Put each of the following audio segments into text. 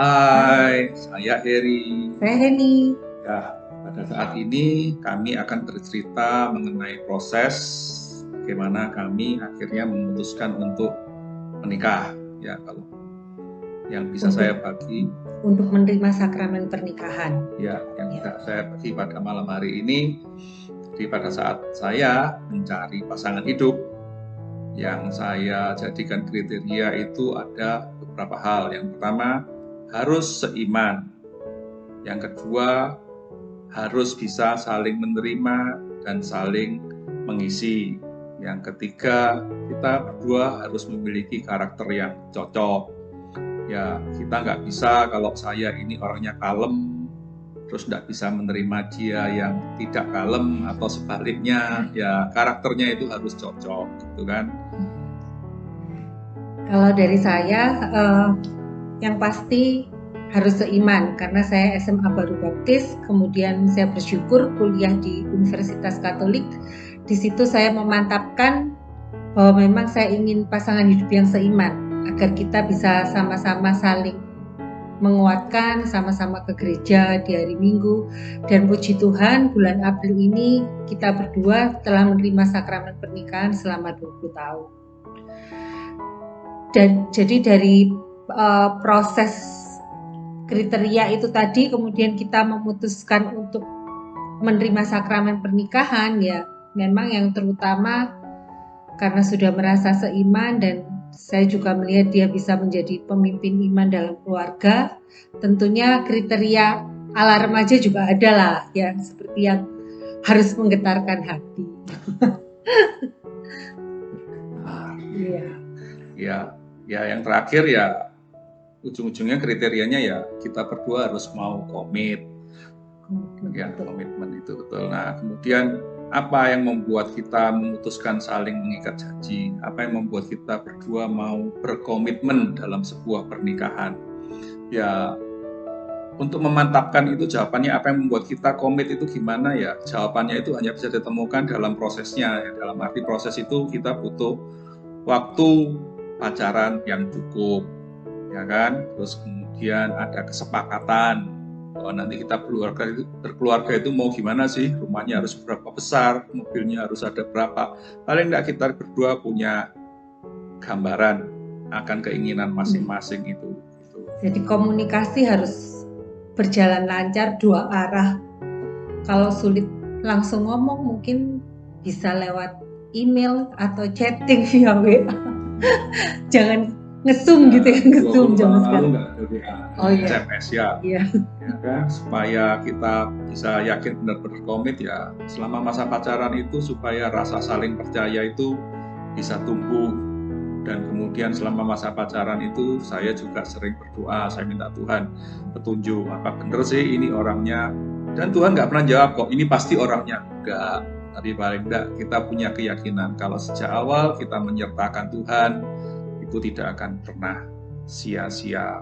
Hai, saya Heri. Saya Heni. Ya, pada saat ini kami akan bercerita mengenai proses bagaimana kami akhirnya memutuskan untuk menikah. Ya, kalau yang bisa saya bagi untuk menerima sakramen pernikahan. Ya, yang bisa saya bagi pada malam hari ini, jadi pada saat saya mencari pasangan hidup, yang saya jadikan kriteria itu ada beberapa hal. Yang pertama, harus seiman. Yang kedua, harus bisa saling menerima dan saling mengisi. Yang ketiga, kita berdua harus memiliki karakter yang cocok. Ya, kita nggak bisa kalau saya ini orangnya kalem, terus nggak bisa menerima dia yang tidak kalem atau sebaliknya. Ya, karakternya itu harus cocok, gitu kan? Kalau dari saya, yang pasti harus seiman, karena saya SMA Baru Baptis, kemudian saya bersyukur kuliah di Universitas Katolik. Di situ saya memantapkan bahwa memang saya ingin pasangan hidup yang seiman, agar kita bisa sama-sama saling menguatkan, sama-sama ke gereja di hari Minggu. Dan puji Tuhan, bulan April ini kita berdua telah menerima sakramen pernikahan selama 20 tahun. Dan jadi dari proses kriteria itu tadi, kemudian kita memutuskan untuk menerima sakramen pernikahan, ya memang yang terutama karena sudah merasa seiman dan saya juga melihat dia bisa menjadi pemimpin iman dalam keluarga. Tentunya kriteria ala remaja juga ada lah, ya, seperti yang harus menggetarkan hati. Ya, yang terakhir ya ujung-ujungnya kriterianya ya kita berdua harus mau komit. Ya, komitmen itu betul. Nah, kemudian apa yang membuat kita memutuskan saling mengikat janji? Apa yang membuat kita berdua mau berkomitmen dalam sebuah pernikahan? Ya, untuk memantapkan itu jawabannya apa yang membuat kita komit itu gimana ya? Jawabannya itu hanya bisa ditemukan dalam prosesnya. Ya, dalam arti proses itu kita butuh waktu pacaran yang cukup, ya kan? Terus kemudian ada kesepakatan. Oh, nanti kita berkeluarga itu mau gimana sih, rumahnya harus berapa besar, mobilnya harus ada berapa, paling enggak kita berdua punya gambaran akan keinginan masing-masing itu. Jadi komunikasi harus berjalan lancar dua arah. Kalau sulit langsung ngomong mungkin bisa lewat email atau chatting via WA. Jangan ngesum gitu ya, ngesum zaman sekarang. Oh iya. SMS ya. Iya. Ya kan, supaya kita bisa yakin benar-benar komit ya selama masa pacaran itu, supaya rasa saling percaya itu bisa tumbuh. Dan kemudian selama masa pacaran itu saya juga sering berdoa, saya minta Tuhan petunjuk, apa benar sih ini orangnya, dan Tuhan nggak pernah jawab kok ini pasti orangnya, enggak. Tapi paling enggak kita punya keyakinan kalau sejak awal kita menyertakan Tuhan, itu tidak akan pernah sia-sia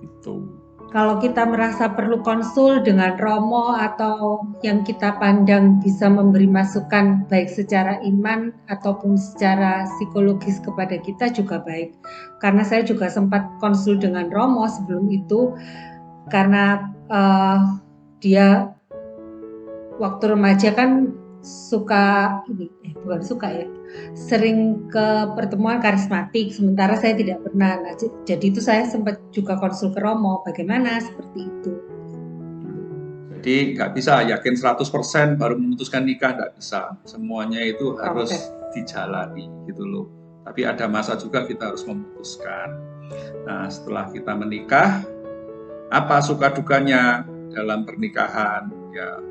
itu. Kalau kita merasa perlu konsul dengan romo atau yang kita pandang bisa memberi masukan baik secara iman ataupun secara psikologis kepada kita juga baik. Karena saya juga sempat konsul dengan romo sebelum itu, karena dia waktu remaja kan sering ke pertemuan karismatik, sementara saya tidak pernah. Nah, jadi itu saya sempat juga konsul ke romo, bagaimana seperti itu. Jadi nggak bisa yakin 100% baru memutuskan nikah, nggak bisa. Semuanya itu harus dijalani gitu loh. Tapi ada masa juga kita harus memutuskan. Nah, setelah kita menikah, apa suka dukanya dalam pernikahan? Ya,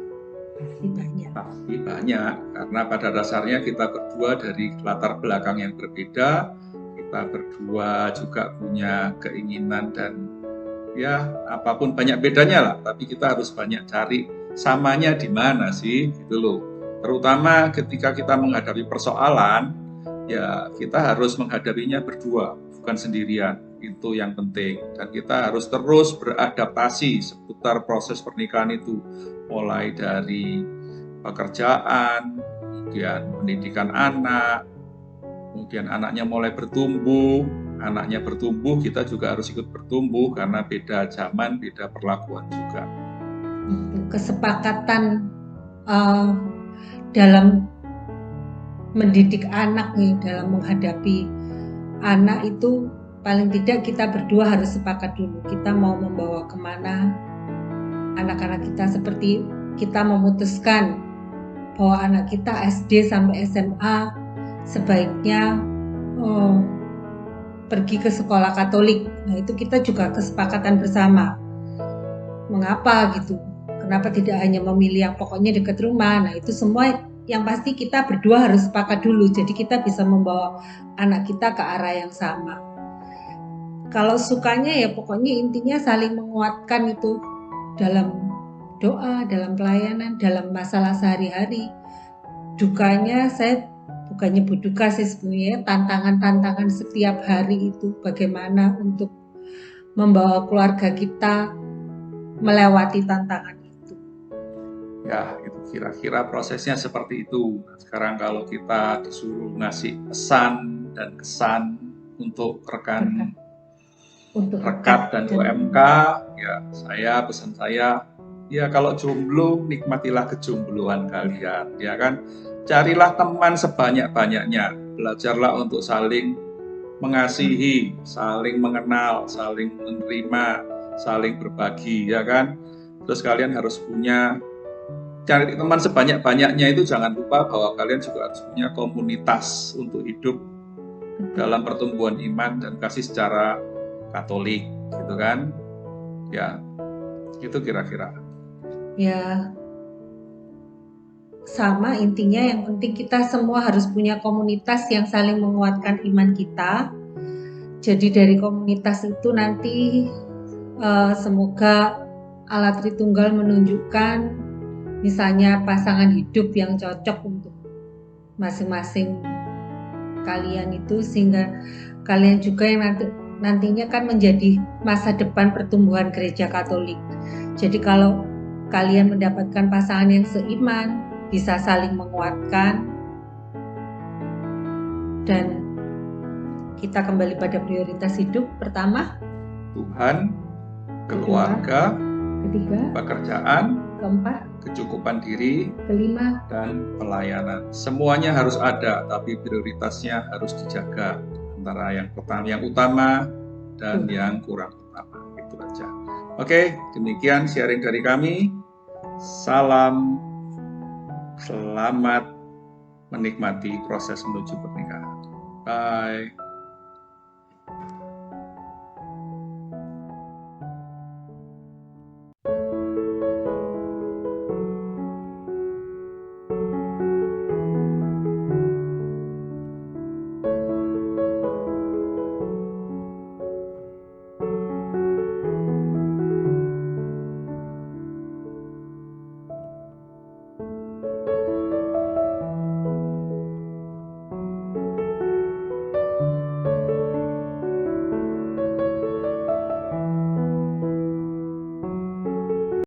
pasti banyak, karena pada dasarnya kita berdua dari latar belakang yang berbeda, kita berdua juga punya keinginan dan ya apapun banyak bedanya lah, tapi kita harus banyak cari samanya di mana sih gitu loh. Terutama ketika kita menghadapi persoalan, ya kita harus menghadapinya berdua, bukan sendirian. Itu yang penting, dan kita harus terus beradaptasi seputar proses pernikahan itu, mulai dari pekerjaan, kemudian pendidikan anak, kemudian anaknya mulai bertumbuh, anaknya bertumbuh, kita juga harus ikut bertumbuh karena beda zaman, beda perlakuan juga. Kesepakatan dalam mendidik anak nih, dalam menghadapi anak itu paling tidak kita berdua harus sepakat dulu. Kita mau membawa kemana anak-anak kita, seperti kita memutuskan bahwa anak kita SD sampai SMA sebaiknya pergi ke sekolah Katolik. Nah, itu kita juga kesepakatan bersama. Mengapa gitu? Kenapa tidak hanya memilih yang pokoknya dekat rumah? Nah, itu semua yang pasti kita berdua harus sepakat dulu. Jadi kita bisa membawa anak kita ke arah yang sama. Kalau sukanya ya pokoknya intinya saling menguatkan itu dalam doa, dalam pelayanan, dalam masalah sehari-hari. Dukanya saya bukannya berduka sih sebenarnya, tantangan-tantangan setiap hari itu bagaimana untuk membawa keluarga kita melewati tantangan itu. Ya, itu kira-kira prosesnya seperti itu. Sekarang kalau kita disuruh ngasih pesan dan kesan untuk rekan rekat dan UMK, ya pesan saya, ya kalau jomblo nikmatilah kejombloan kalian, ya kan. Carilah teman sebanyak-banyaknya, belajarlah untuk saling mengasihi, saling mengenal, saling menerima, saling berbagi, ya kan. Terus kalian harus cari teman sebanyak-banyaknya itu jangan lupa bahwa kalian juga harus punya komunitas untuk hidup dalam pertumbuhan iman dan kasih secara Katolik, gitu kan. Ya, itu kira-kira. Ya, sama intinya yang penting kita semua harus punya komunitas yang saling menguatkan iman kita. Jadi dari komunitas itu nanti semoga Allah Tritunggal menunjukkan misalnya pasangan hidup yang cocok untuk masing-masing kalian itu, sehingga kalian juga yang nantinya kan menjadi masa depan pertumbuhan gereja Katolik. Jadi kalau kalian mendapatkan pasangan yang seiman, bisa saling menguatkan, dan kita kembali pada prioritas hidup. Pertama, Tuhan, keluarga, ketiga, pekerjaan, keempat, kecukupan diri, kelima, dan pelayanan. Semuanya harus ada, tapi prioritasnya harus dijaga antara yang pertama, yang utama dan yang kurang utama. Itu aja. Oke, demikian sharing dari kami. Salam, selamat menikmati proses menuju pernikahan. Bye.